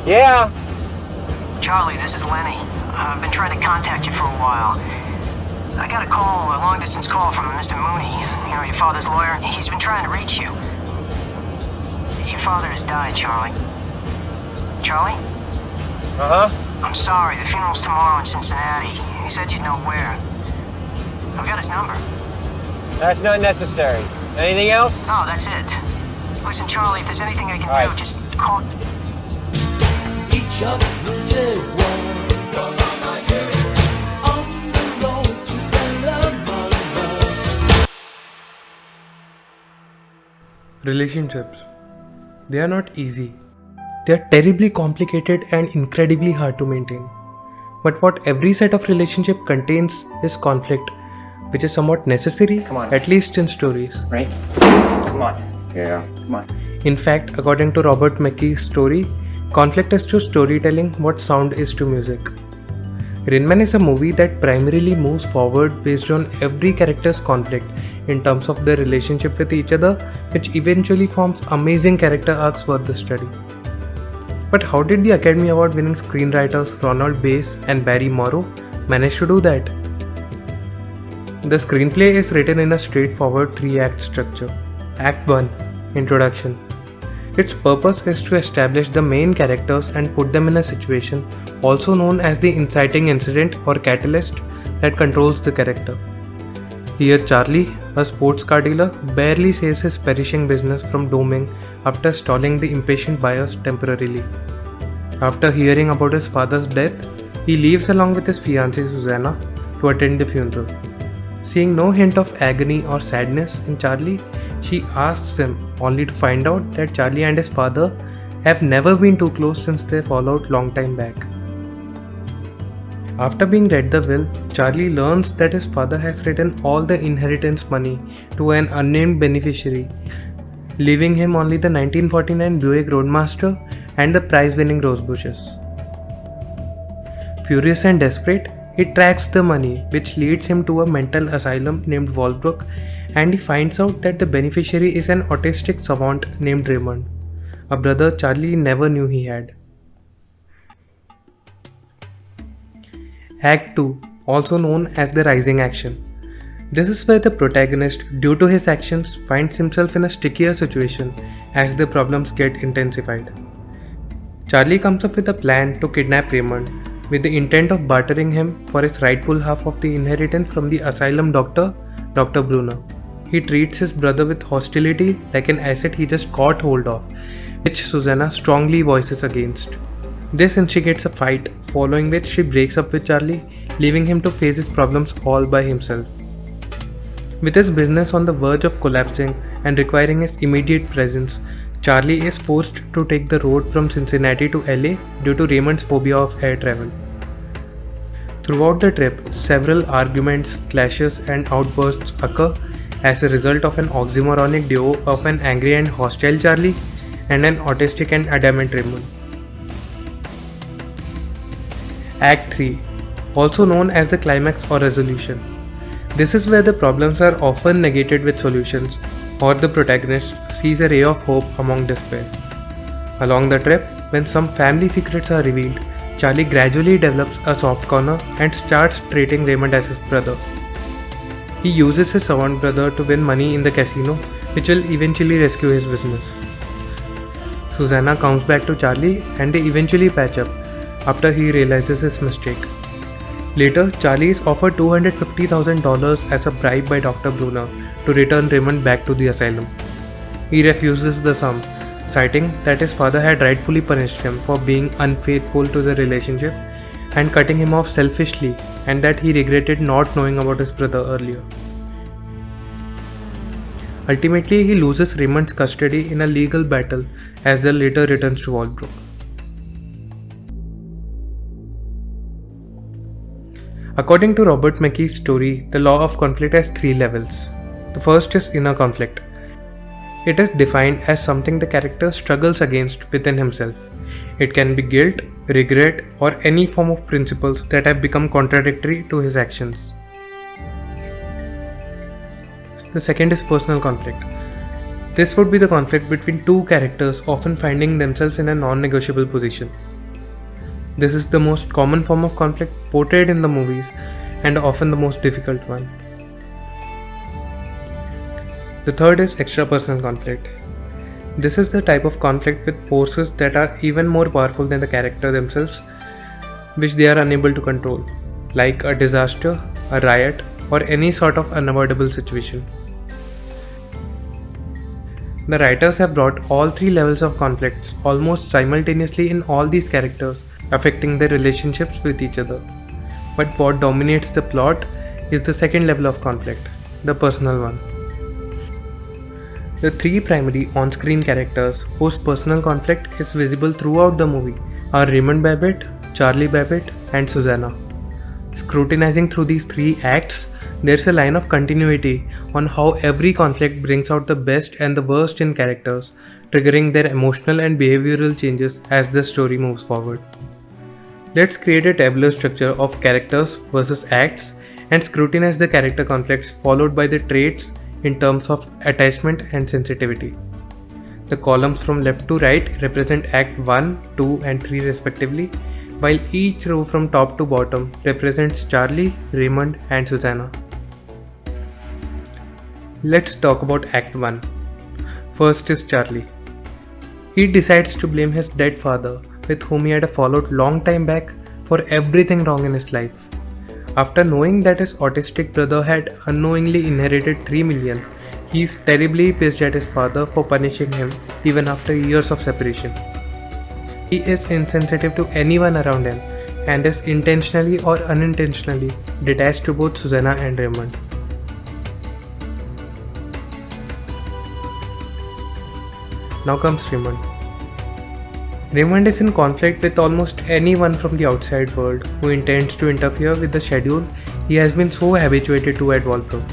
Yeah? Charlie, this is Lenny. I've been trying to contact you for a while. I got a long-distance call from Mr. Mooney, your father's lawyer. He's been trying to reach you. Your father has died, Charlie. Charlie? Uh-huh. I'm sorry, the funeral's tomorrow in Cincinnati. He said you'd know where. I've got his number. That's not necessary. Anything else? No, that's it. Listen, Charlie, if there's anything I can All do, right. just call... Each uprooted one on the road to Bellamont. Relationships. They are not easy. They are terribly complicated and incredibly hard to maintain. But what every set of relationship contains is conflict, which is somewhat necessary, Come on. at least in stories. Right? Come on. Yeah. Come on. In fact, according to Robert McKee's story, conflict is to storytelling what sound is to music. Rain Man is a movie that primarily moves forward based on every character's conflict in terms of their relationship with each other, which eventually forms amazing character arcs worth the study. But how did the Academy Award winning screenwriters Ronald Bass and Barry Morrow manage to do that? The screenplay is written in a straightforward 3-act structure. Act 1. Introduction. Its purpose is to establish the main characters and put them in a situation, also known as the inciting incident or catalyst, that controls the character. Here Charlie, a sports car dealer, barely saves his perishing business from dooming after stalling the impatient buyers temporarily. After hearing about his father's death, he leaves along with his fiancée Susanna to attend the funeral. Seeing no hint of agony or sadness in Charlie, she asks him, only to find out that Charlie and his father have never been too close since their fallout long time back. After being read the will, Charlie learns that his father has written all the inheritance money to an unnamed beneficiary, leaving him only the 1949 Buick Roadmaster and the prize-winning rose bushes. Furious and desperate, he tracks the money, which leads him to a mental asylum named Walbrook, and he finds out that the beneficiary is an autistic savant named Raymond, a brother Charlie never knew he had. Act 2, also known as the rising action. This is where the protagonist, due to his actions, finds himself in a stickier situation as the problems get intensified. Charlie comes up with a plan to kidnap Raymond, with the intent of bartering him for his rightful half of the inheritance from the asylum doctor, Dr. Bruner. He treats his brother with hostility like an asset he just caught hold of, which Susanna strongly voices against. This instigates a fight, following which she breaks up with Charlie, leaving him to face his problems all by himself. With his business on the verge of collapsing and requiring his immediate presence, Charlie is forced to take the road from Cincinnati to LA due to Raymond's phobia of air travel. Throughout the trip, several arguments, clashes, and outbursts occur as a result of an oxymoronic duo of an angry and hostile Charlie and an autistic and adamant Raymond. Act 3, also known as the climax or resolution. This is where the problems are often negated with solutions, or the protagonist sees a ray of hope among despair. Along the trip, when some family secrets are revealed, Charlie gradually develops a soft corner and starts treating Raymond as his brother. He uses his savant brother to win money in the casino, which will eventually rescue his business. Susanna comes back to Charlie and they eventually patch up after he realizes his mistake. Later, Charlie is offered $250,000 as a bribe by Dr. Bruner to return Raymond back to the asylum. He refuses the sum, citing that his father had rightfully punished him for being unfaithful to the relationship and cutting him off selfishly, and that he regretted not knowing about his brother earlier. Ultimately, he loses Raymond's custody in a legal battle as the later returns to Walbrook. According to Robert McKee's story, the law of conflict has 3 levels. The first is inner conflict. It is defined as something the character struggles against within himself. It can be guilt, regret, or any form of principles that have become contradictory to his actions. The second is personal conflict. This would be the conflict between two characters often finding themselves in a non-negotiable position. This is the most common form of conflict portrayed in the movies and often the most difficult one. The third is extrapersonal conflict. This is the type of conflict with forces that are even more powerful than the character themselves, which they are unable to control, like a disaster, a riot, or any sort of unavoidable situation. The writers have brought all three levels of conflicts almost simultaneously in all these characters, affecting their relationships with each other. But what dominates the plot is the second level of conflict, the personal one. The three primary on-screen characters whose personal conflict is visible throughout the movie are Raymond Babbitt, Charlie Babbitt, and Susanna. Scrutinizing through these three acts, there's a line of continuity on how every conflict brings out the best and the worst in characters, triggering their emotional and behavioral changes as the story moves forward. Let's create a tabular structure of characters versus acts and scrutinize the character conflicts followed by the traits in terms of attachment and sensitivity. The columns from left to right represent Act 1, 2 and 3 respectively, while each row from top to bottom represents Charlie, Raymond and Susanna. Let's talk about Act 1. First is Charlie. He decides to blame his dead father, with whom he had a fallout long time back, for everything wrong in his life. After knowing that his autistic brother had unknowingly inherited 3 million, he is terribly pissed at his father for punishing him even after years of separation. He is insensitive to anyone around him and is intentionally or unintentionally detached to both Susanna and Raymond. Now comes Raymond. Raymond is in conflict with almost anyone from the outside world who intends to interfere with the schedule he has been so habituated to at Walbrook.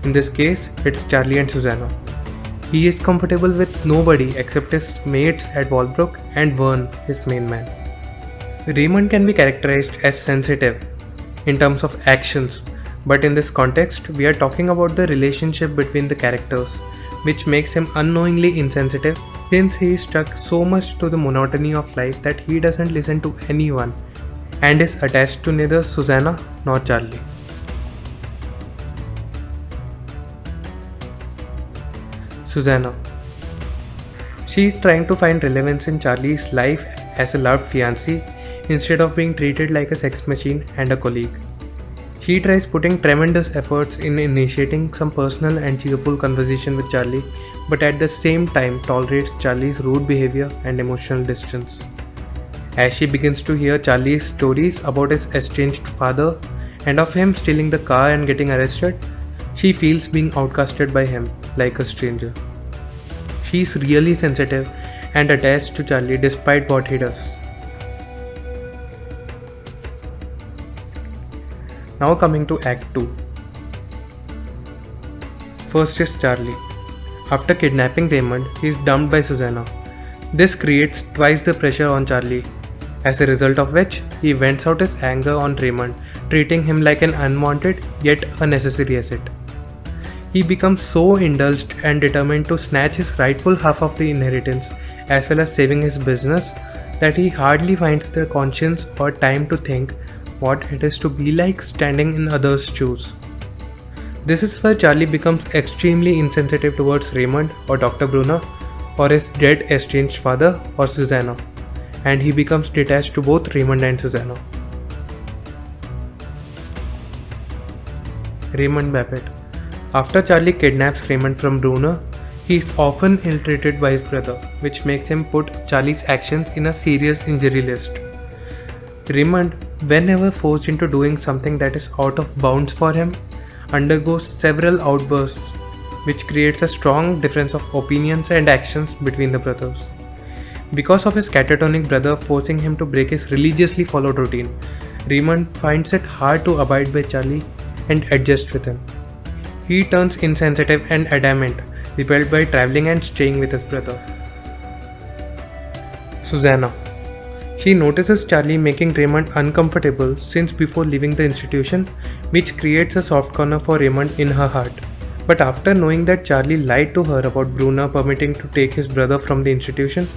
In this case, it's Charlie and Susanna. He is comfortable with nobody except his mates at Walbrook and Vern, his main man. Raymond can be characterized as sensitive in terms of actions, but in this context, we are talking about the relationship between the characters, which makes him unknowingly insensitive since he is stuck so much to the monotony of life that he doesn't listen to anyone and is attached to neither Susanna nor Charlie. Susanna. She is trying to find relevance in Charlie's life as a loved fiancée instead of being treated like a sex machine and a colleague. She tries putting tremendous efforts in initiating some personal and cheerful conversation with Charlie, but at the same time tolerates Charlie's rude behavior and emotional distance. As she begins to hear Charlie's stories about his estranged father and of him stealing the car and getting arrested, she feels being outcasted by him like a stranger. She is really sensitive and attached to Charlie despite what he does. Now coming to Act 2. First is Charlie. After kidnapping Raymond, he is dumped by Susanna. This creates twice the pressure on Charlie, as a result of which he vents out his anger on Raymond, treating him like an unwanted yet a necessary asset. He becomes so indulged and determined to snatch his rightful half of the inheritance as well as saving his business that he hardly finds the conscience or time to think what it is to be like standing in others' shoes. This is where Charlie becomes extremely insensitive towards Raymond or Dr. Brunner or his dead estranged father or Susanna, and he becomes detached to both Raymond and Susanna. Raymond Babbitt. After Charlie kidnaps Raymond from Brunner, he is often ill-treated by his brother, which makes him put Charlie's actions in a serious injury list. Raymond, whenever forced into doing something that is out of bounds for him, undergoes several outbursts, which creates a strong difference of opinions and actions between the brothers. Because of his catatonic brother forcing him to break his religiously followed routine, Raymond finds it hard to abide by Charlie and adjust with him. He turns insensitive and adamant, repelled by traveling and staying with his brother. Susanna. She notices Charlie making Raymond uncomfortable since before leaving the institution, which creates a soft corner for Raymond in her heart. But after knowing that Charlie lied to her about Brunner permitting to take his brother from the institution,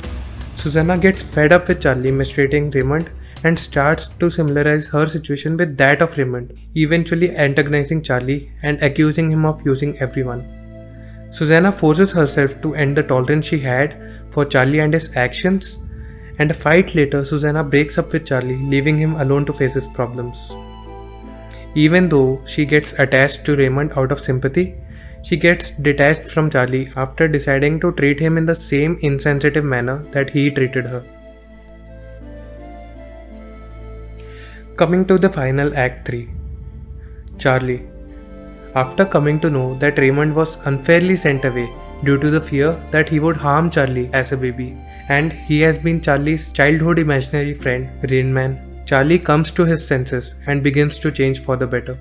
Susanna gets fed up with Charlie mistreating Raymond and starts to similarize her situation with that of Raymond, eventually antagonizing Charlie and accusing him of using everyone. Susanna forces herself to end the tolerance she had for Charlie and his actions, and a fight later, Susanna breaks up with Charlie, leaving him alone to face his problems. Even though she gets attached to Raymond out of sympathy, she gets detached from Charlie after deciding to treat him in the same insensitive manner that he treated her. Coming to the final Act 3. Charlie. After coming to know that Raymond was unfairly sent away due to the fear that he would harm Charlie as a baby, and he has been Charlie's childhood imaginary friend, Rain Man, Charlie comes to his senses and begins to change for the better.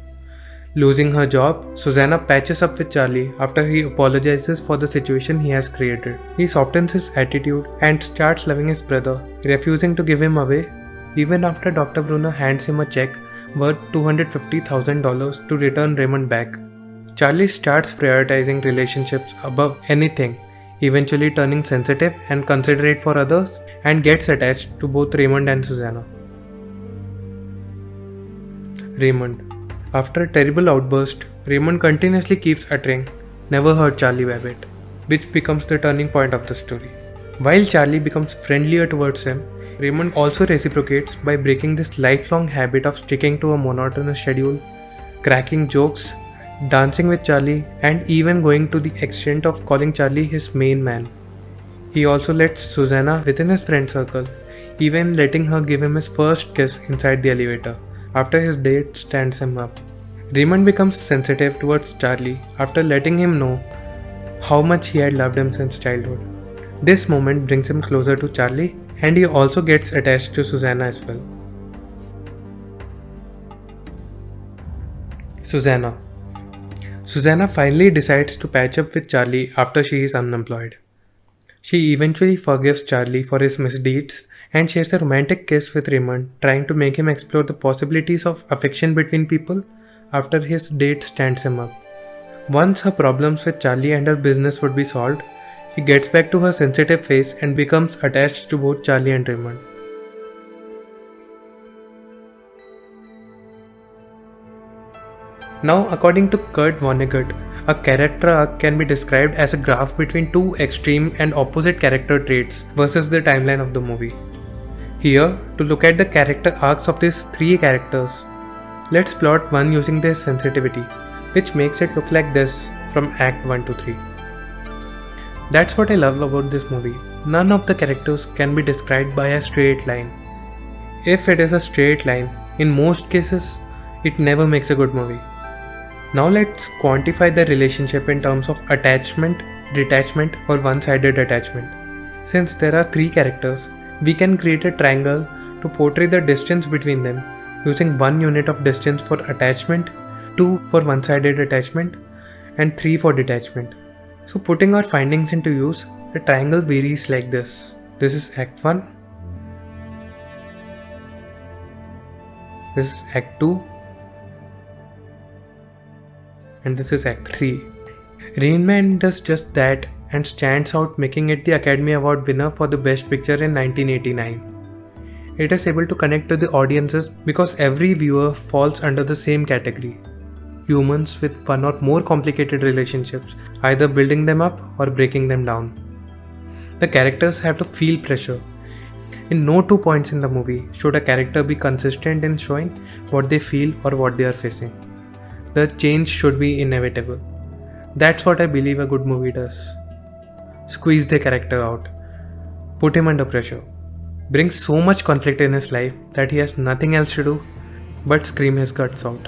Losing her job, Susanna patches up with Charlie after he apologizes for the situation he has created. He softens his attitude and starts loving his brother, refusing to give him away even after Dr. Brunner hands him a check worth $250,000 to return Raymond back. Charlie starts prioritizing relationships above anything, eventually turning sensitive and considerate for others, and gets attached to both Raymond and Susanna. Raymond. After a terrible outburst, Raymond continuously keeps uttering, "Never hurt Charlie Babbitt," which becomes the turning point of the story. While Charlie becomes friendlier towards him, Raymond also reciprocates by breaking this lifelong habit of sticking to a monotonous schedule, cracking jokes, dancing with Charlie, and even going to the extent of calling Charlie his main man. He also lets Susanna within his friend circle, even letting her give him his first kiss inside the elevator after his date stands him up. Raymond becomes sensitive towards Charlie after letting him know how much he had loved him since childhood. This moment brings him closer to Charlie, and he also gets attached to Susanna as well. Susanna. Susanna finally decides to patch up with Charlie after she is unemployed. She eventually forgives Charlie for his misdeeds and shares a romantic kiss with Raymond, trying to make him explore the possibilities of affection between people after his date stands him up. Once her problems with Charlie and her business would be solved, she gets back to her sensitive face and becomes attached to both Charlie and Raymond. Now, according to Kurt Vonnegut, a character arc can be described as a graph between two extreme and opposite character traits versus the timeline of the movie. Here, to look at the character arcs of these three characters, let's plot one using their sensitivity, which makes it look like this from Act 1 to 3. That's what I love about this movie. None of the characters can be described by a straight line. If it is a straight line, in most cases, it never makes a good movie. Now let's quantify the relationship in terms of attachment, detachment, or one-sided attachment. Since there are three characters, we can create a triangle to portray the distance between them using 1 unit of distance for attachment, 2 for one-sided attachment, and 3 for detachment. So putting our findings into use, the triangle varies like this. This is Act 1. This is Act 2. And this is Act 3. Rain Man does just that and stands out, making it the Academy Award winner for the Best Picture in 1989. It is able to connect to the audiences because every viewer falls under the same category. Humans with one or more complicated relationships, either building them up or breaking them down. The characters have to feel pressure. In no 2 points in the movie should a character be consistent in showing what they feel or what they are facing. The change should be inevitable. That's what I believe a good movie does. Squeeze the character out. Put him under pressure. Bring so much conflict in his life that he has nothing else to do but scream his guts out.